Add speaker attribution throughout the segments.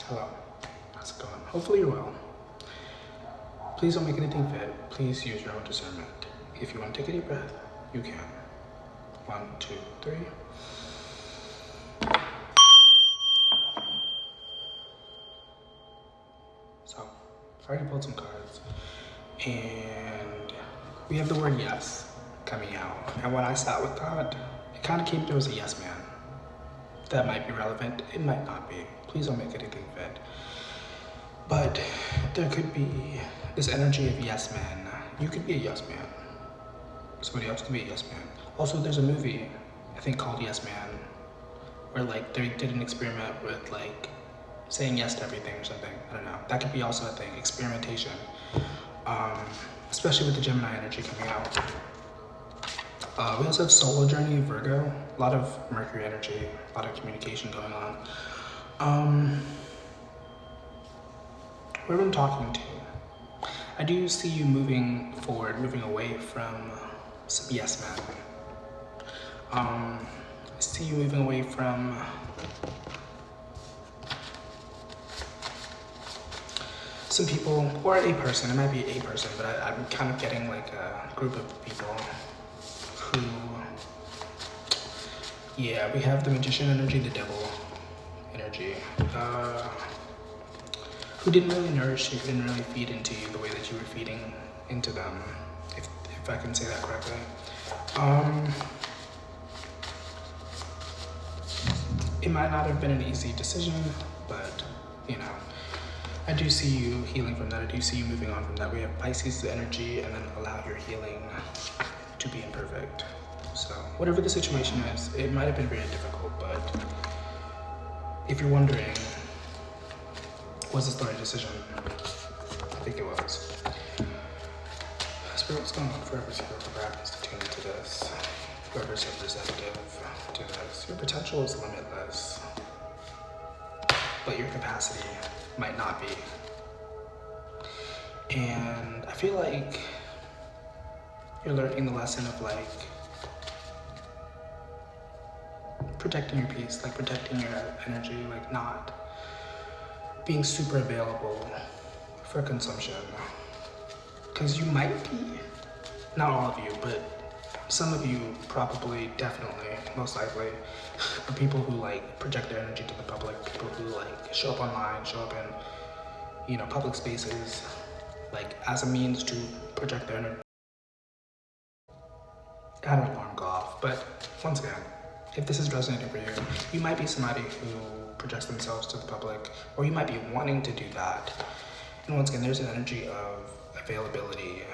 Speaker 1: Hello, how's it going? Hopefully you're well. Please don't make anything fit. Please use your own discernment. If you want to take a deep breath, you can. 1, 2, 3. So, I already pulled some cards, and we have the word yes coming out. And when I sat with that, it kind of came through as a yes man. That might be relevant, it might not be. Please don't make anything fit. But there could be this energy of yes man. You could be a yes man. Somebody else could be a yes man. Also, there's a movie, I think called Yes Man, where like they did an experiment with like saying yes to everything or something. I don't know. That could be also a thing, experimentation. Especially with the Gemini energy coming out. We also have Solar Journey, Virgo, a lot of Mercury energy, a lot of communication going on. Whoever I'm talking to, I do see you moving forward, moving away from some yes men. I see you moving away from some people, or a person. It might be a person, but I'm kind of getting like a group of people who, yeah, we have the Magician energy, the Devil energy, who didn't really nourish you, didn't really feed into you the way that you were feeding into them, if I can say that correctly. It might not have been an easy decision, but you know, I do see you healing from that. I do see you moving on from that. We have Pisces energy, and then allow your healing to be imperfect. So whatever the situation is, it might have been very difficult, but if you're wondering, was this the right decision? I think it was. Spirit, what's going on for whoever's here, whoever happens to tune into this, whoever's representative to this? Your potential is limitless, but your capacity might not be. And I feel like you're learning the lesson of like protecting your peace, like protecting your energy, like not being super available for consumption. Because you might be, not all of you, but some of you probably, definitely, most likely, are people who like project their energy to the public, people who like show up online, show up in, you know, public spaces, like as a means to project their energy. I had an alarm go off, but once again, if this is resonating for you, you might be somebody who projects themselves to the public, or you might be wanting to do that. And once again, there's an energy of availability,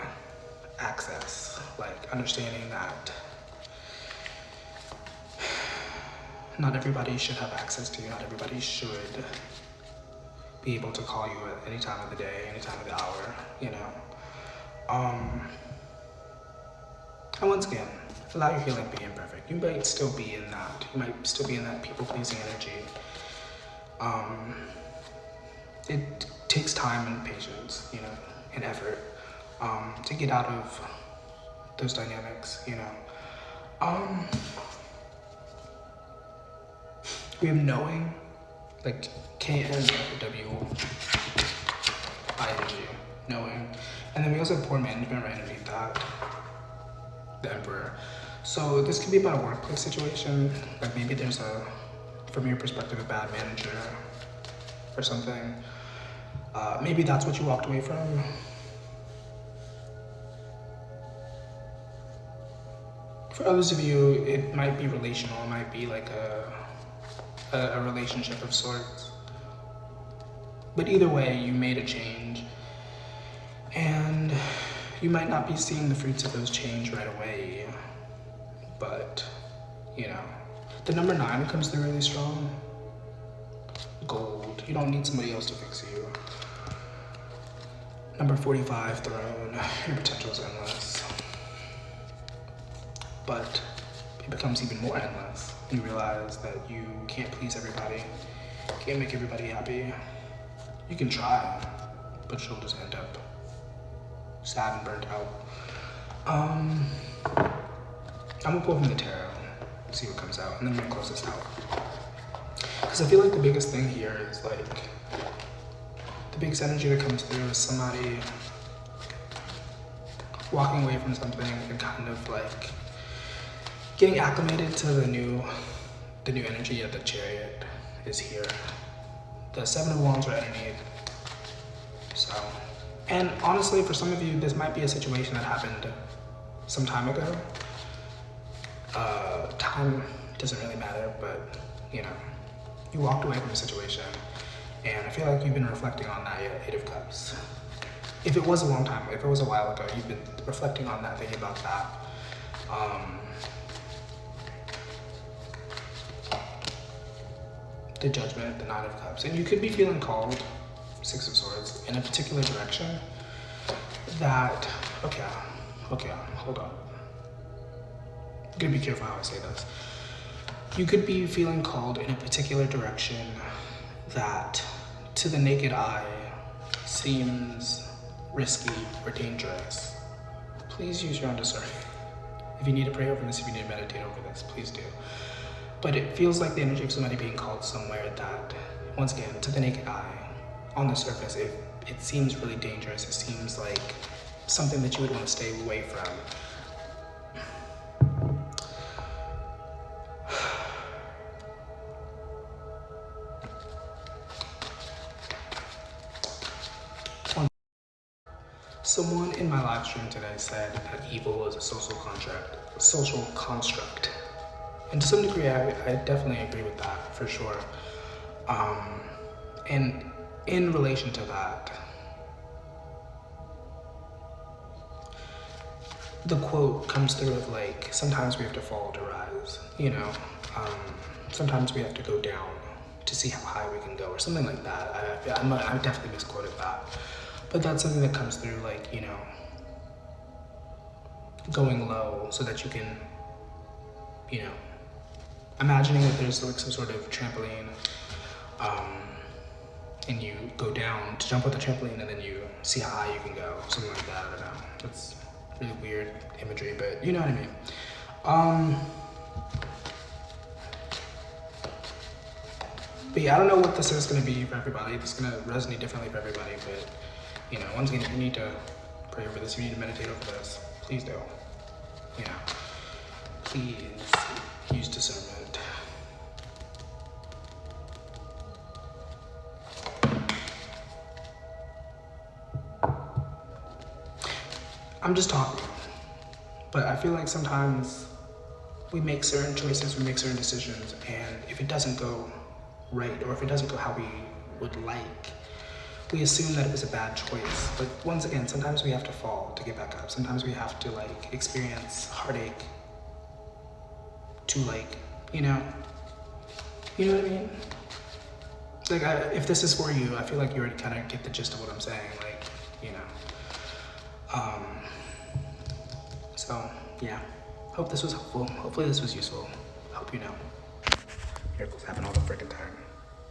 Speaker 1: access, like understanding that not everybody should have access to you, not everybody should be able to call you at any time of the day, any time of the hour, you know. And once again, allow your healing to be imperfect. You might still be in that. You might still be in that people-pleasing energy. It takes time and patience, you know, and effort to get out of those dynamics, you know. We have knowing, like KNWI-N-G, knowing. And then we also have poor management energy, that, the Emperor. So this could be about a workplace situation, like maybe there's a, from your perspective, a bad manager or something. Maybe that's what you walked away from. For others of you, it might be relational, it might be like a relationship of sorts. But either way, you made a change, and you might not be seeing the fruits of those change right away, but you know, the number 9 comes through really strong. Gold. You don't need somebody else to fix you. Number 45, Throne. Your potential is endless. But it becomes even more endless. You realize that you can't please everybody. Can't make everybody happy. You can try, but you'll just end up sad and burnt out. I'm gonna pull from the tarot, see what comes out, and then I'm gonna close this out. Because I feel like the biggest thing here is like, The biggest energy that comes through is somebody walking away from something and kind of like getting acclimated to the new energy of the Chariot is here. The Seven of Wands are underneath. So, and honestly, for some of you, this might be a situation that happened some time ago. Time doesn't really matter, but you know, you walked away from a situation, and I feel like you've been reflecting on that, Eight of Cups. If it was a long time, if it was a while ago, you've been reflecting on that, thinking about that. The Judgment, the Nine of Cups, and you could be feeling called, Six of Swords, in a particular direction that, okay, hold on. I'm gonna be careful how I say this. You could be feeling called in a particular direction that, to the naked eye, seems risky or dangerous. Please use your own discernment. If you need to pray over this, if you need to meditate over this, please do. But it feels like the energy of somebody being called somewhere that, once again, to the naked eye, on the surface, it seems really dangerous. It seems like something that you would want to stay away from. Someone in my live stream today said that evil is a social construct. And to some degree, I definitely agree with that, for sure. And in relation to that, the quote comes through of like, sometimes we have to fall to rise, you know? Sometimes we have to go down to see how high we can go, or something like that. I definitely misquoted that. But that's something that comes through, like, you know, going low so that you can, you know, imagining that there's like some sort of trampoline, and you go down to jump with the trampoline and then you see how high you can go, something like that. I don't know. It's really weird imagery, but you know what I mean. But yeah, I don't know what this is going to be for everybody. It's going to resonate differently for everybody, but you know, once again, if you need to pray over this, you need to meditate over this, please do. You know, please use discernment. I'm just talking, but I feel like sometimes we make certain choices, we make certain decisions, and if it doesn't go right, or if it doesn't go how we would like, we assume that it was a bad choice. But once again, sometimes we have to fall to get back up. Sometimes we have to like experience heartache to like, you know what I mean? Like, if this is for you, I feel like you already kind of get the gist of what I'm saying, like, you know. So yeah, hope this was helpful. Hopefully this was useful. Hope you know. Miracles happen all the freaking time.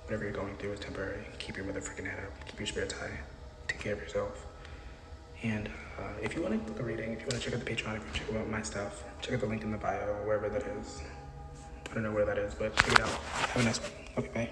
Speaker 1: Whatever you're going through is temporary. Keep your mother freaking head up. Keep your spirits high. Take care of yourself. And if you want to book a reading, if you want to check out the Patreon, if you want to check out my stuff, check out the link in the bio, wherever that is. I don't know where that is, but check it out. Have a nice one. Okay, bye.